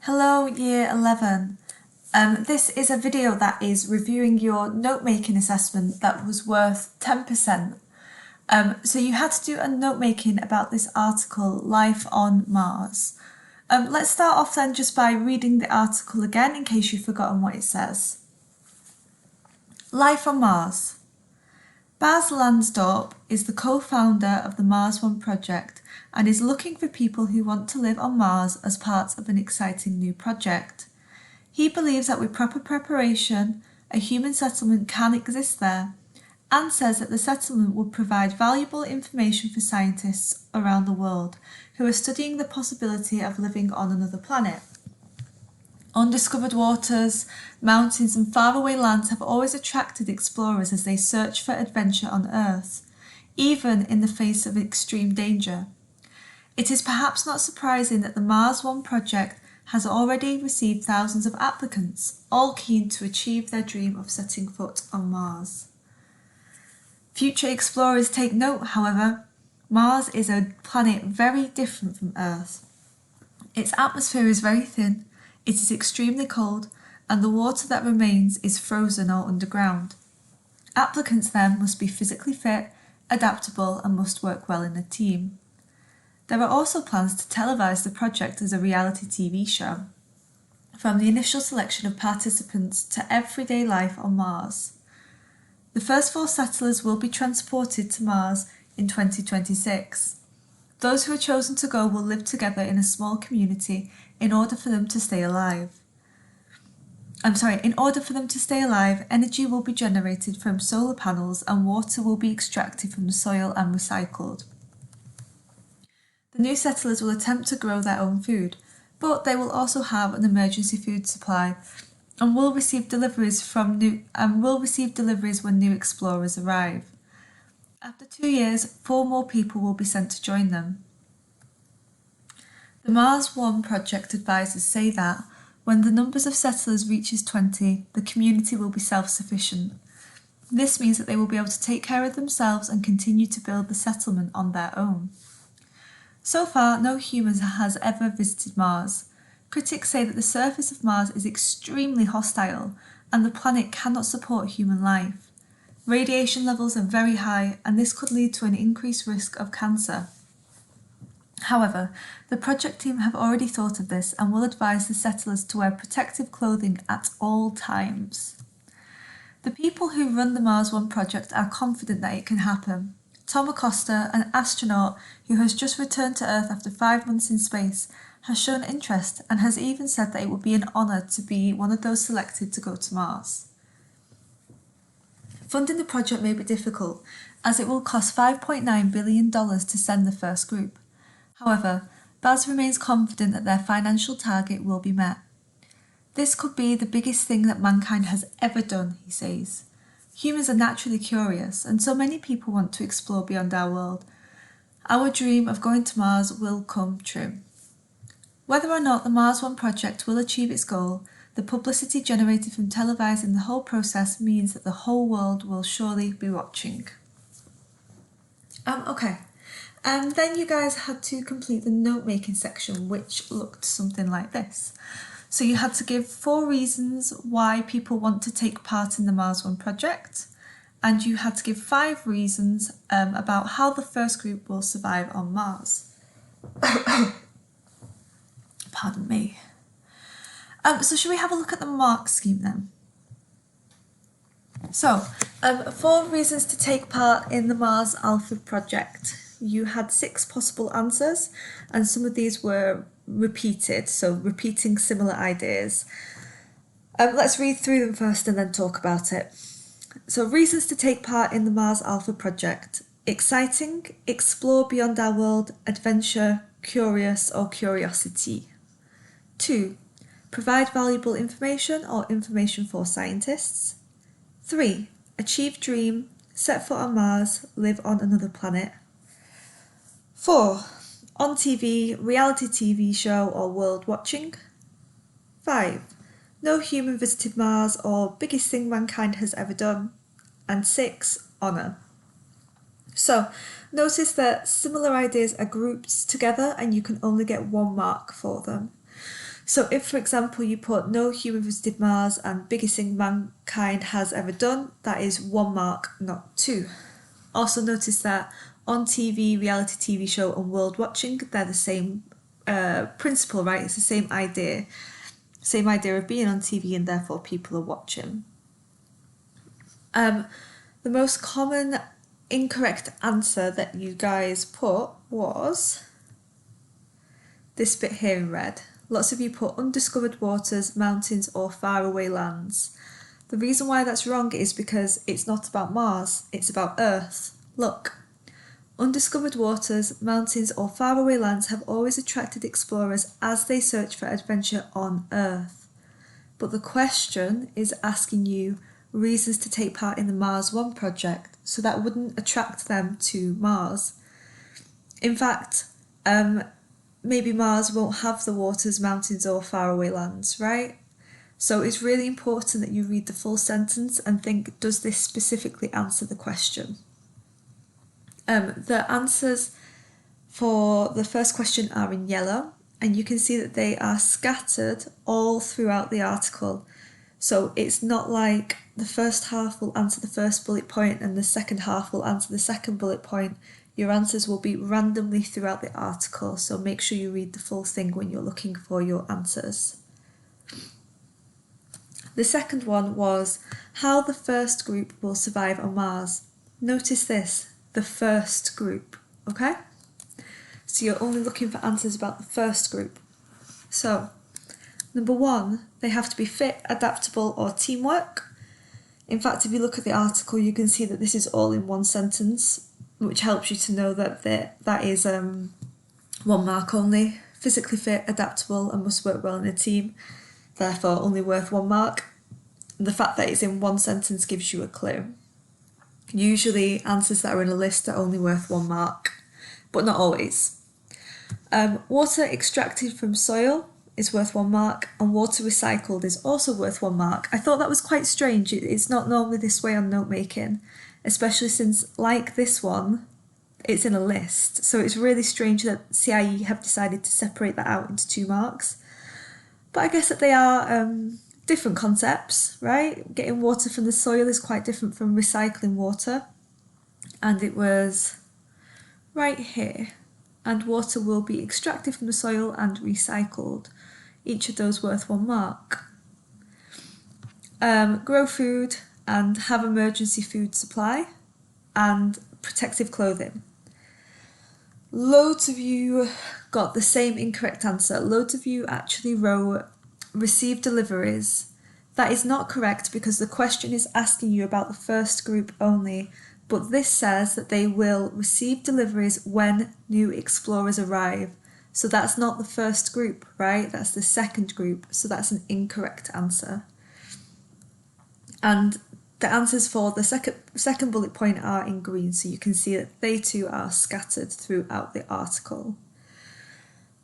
Hello Year 11. This is a video that is reviewing your note-making assessment that was worth 10%. So you had to do a note-making about this article, Life on Mars. Let's start off then just by reading the article again in case you've forgotten what it says. Life on Mars. Baz Lansdorp is the co-founder of the Mars One project and is looking for people who want to live on Mars as part of an exciting new project. He believes that with proper preparation, a human settlement can exist there, and says that the settlement would provide valuable information for scientists around the world who are studying the possibility of living on another planet. Undiscovered waters, mountains and faraway lands have always attracted explorers as they search for adventure on Earth, even in the face of extreme danger. It is perhaps not surprising that the Mars One project has already received thousands of applicants, all keen to achieve their dream of setting foot on Mars. Future explorers take note, however. Mars is a planet very different from Earth. Its atmosphere is very thin, it is extremely cold, and the water that remains is frozen or underground. Applicants then must be physically fit, adaptable, and must work well in a team. There are also plans to televise the project as a reality TV show, from the initial selection of participants to everyday life on Mars. The first 4 settlers will be transported to Mars in 2026. Those who are chosen to go will live together in a small community in order for them to stay alive. In order for them to stay alive, energy will be generated from solar panels and water will be extracted from the soil and recycled. The new settlers will attempt to grow their own food, but they will also have an emergency food supply and will receive deliveries when new explorers arrive. After 2 years, 4 more people will be sent to join them. The Mars One project advisors say that when the numbers of settlers reaches 20, the community will be self-sufficient. This means that they will be able to take care of themselves and continue to build the settlement on their own. So far, no human has ever visited Mars. Critics say that the surface of Mars is extremely hostile and the planet cannot support human life. Radiation levels are very high and this could lead to an increased risk of cancer. However, the project team have already thought of this and will advise the settlers to wear protective clothing at all times. The people who run the Mars One project are confident that it can happen. Tom Acosta, an astronaut who has just returned to Earth after 5 months in space, has shown interest and has even said that it would be an honour to be one of those selected to go to Mars. Funding the project may be difficult, as it will cost $5.9 billion to send the first group. However, Baz remains confident that their financial target will be met. This could be the biggest thing that mankind has ever done, he says. Humans are naturally curious, and so many people want to explore beyond our world. Our dream of going to Mars will come true. Whether or not the Mars One project will achieve its goal, the publicity generated from televising the whole process means that the whole world will surely be watching. Then you guys had to complete the note-making section, which looked something like this. So you had to give 4 reasons why people want to take part in the Mars One project, and you had to give 5 reasons about how the first group will survive on Mars. Pardon me. So should we have a look at the mark scheme then? So, 4 reasons to take part in the Mars Alpha project. You had 6 possible answers, and some of these were repeated, so repeating similar ideas. Let's read through them first and then talk about it. So, reasons to take part in the Mars Alpha project. Exciting, explore beyond our world, adventure, curious or curiosity. 2. Provide valuable information or information for scientists. 3. Achieve dream, set foot on Mars, live on another planet. 4. On TV, reality TV show or world watching. 5. No human visited Mars or biggest thing mankind has ever done. And 6. Honour. So, notice that similar ideas are grouped together and you can only get 1 mark for them. So if, for example, you put no human visited Mars and biggest thing mankind has ever done, that is 1 mark, not 2. Also notice that on TV, reality TV show and world watching, they're the same principle, right? It's the same idea of being on TV and therefore people are watching. The most common incorrect answer that you guys put was this bit here in red. Lots of you put undiscovered waters, mountains or faraway lands. The reason why that's wrong is because it's not about Mars, it's about Earth. Look, undiscovered waters, mountains or faraway lands have always attracted explorers as they search for adventure on Earth. But the question is asking you reasons to take part in the Mars 1 project, so that wouldn't attract them to Mars. In fact, maybe Mars won't have the waters, mountains or faraway lands, right? So it's really important that you read the full sentence and think, does this specifically answer the question? The answers for the first question are in yellow, and you can see that they are scattered all throughout the article. So it's not like the first half will answer the first bullet point and the second half will answer the second bullet point. Your answers will be randomly throughout the article, so make sure you read the full thing when you're looking for your answers. The second one was how the first group will survive on Mars. Notice this, the first group, okay? So you're only looking for answers about the first group. So, number 1, they have to be fit, adaptable or teamwork. In fact, if you look at the article, you can see that this is all in one sentence, which helps you to know that that is 1 mark only. Physically fit, adaptable and must work well in a team, therefore only worth 1 mark. The fact that it's in one sentence gives you a clue. Usually answers that are in a list are only worth 1 mark, but not always. Water extracted from soil is worth 1 mark, and water recycled is also worth 1 mark. I thought that was quite strange. It's not normally this way on note making, especially since, like this one, it's in a list. So it's really strange that CIE have decided to separate that out into 2 marks. But I guess that they are different concepts, right? Getting water from the soil is quite different from recycling water. And it was right here. And water will be extracted from the soil and recycled. Each of those worth 1 mark. Grow food and have emergency food supply and protective clothing. Loads of you got the same incorrect answer. Loads of you actually wrote receive deliveries. That is not correct because the question is asking you about the first group only, but this says that they will receive deliveries when new explorers arrive. So that's not the first group, right? That's the second group, so that's an incorrect answer. And the answers for the second bullet point are in green, so you can see that they too are scattered throughout the article.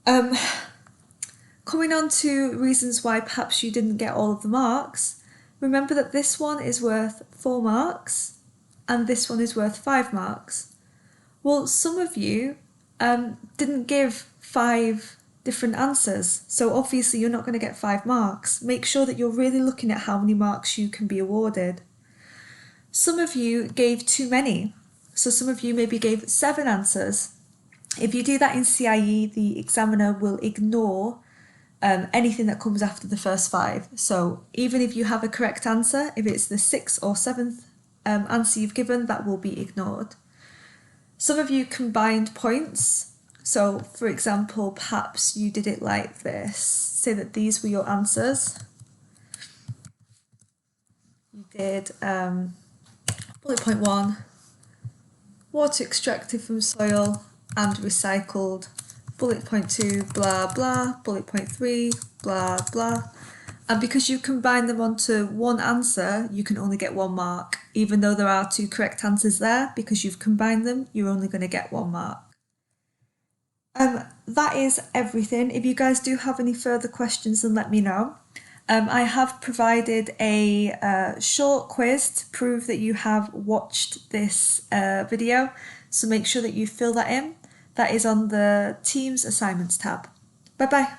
Coming on to reasons why perhaps you didn't get all of the marks, remember that this one is worth 4 marks and this one is worth 5 marks. Well, some of you didn't give 5 different answers, so obviously you're not going to get 5 marks. Make sure that you're really looking at how many marks you can be awarded. Some of you gave too many, so some of you maybe gave 7 answers. If you do that in CIE, the examiner will ignore anything that comes after the first 5. So even if you have a correct answer, if it's the 6th or 7th answer you've given, that will be ignored. Some of you combined points. So for example, perhaps you did it like this. Say that these were your answers. You did bullet point 1, water extracted from soil and recycled. Bullet point 2, blah, blah. Bullet point 3, blah, blah. And because you combine them onto one answer, you can only get 1 mark. Even though there are 2 correct answers there, because you've combined them, you're only going to get 1 mark. That is everything. If you guys do have any further questions, then let me know. I have provided a short quiz to prove that you have watched this video, so make sure that you fill that in. That is on the Teams Assignments tab. Bye bye.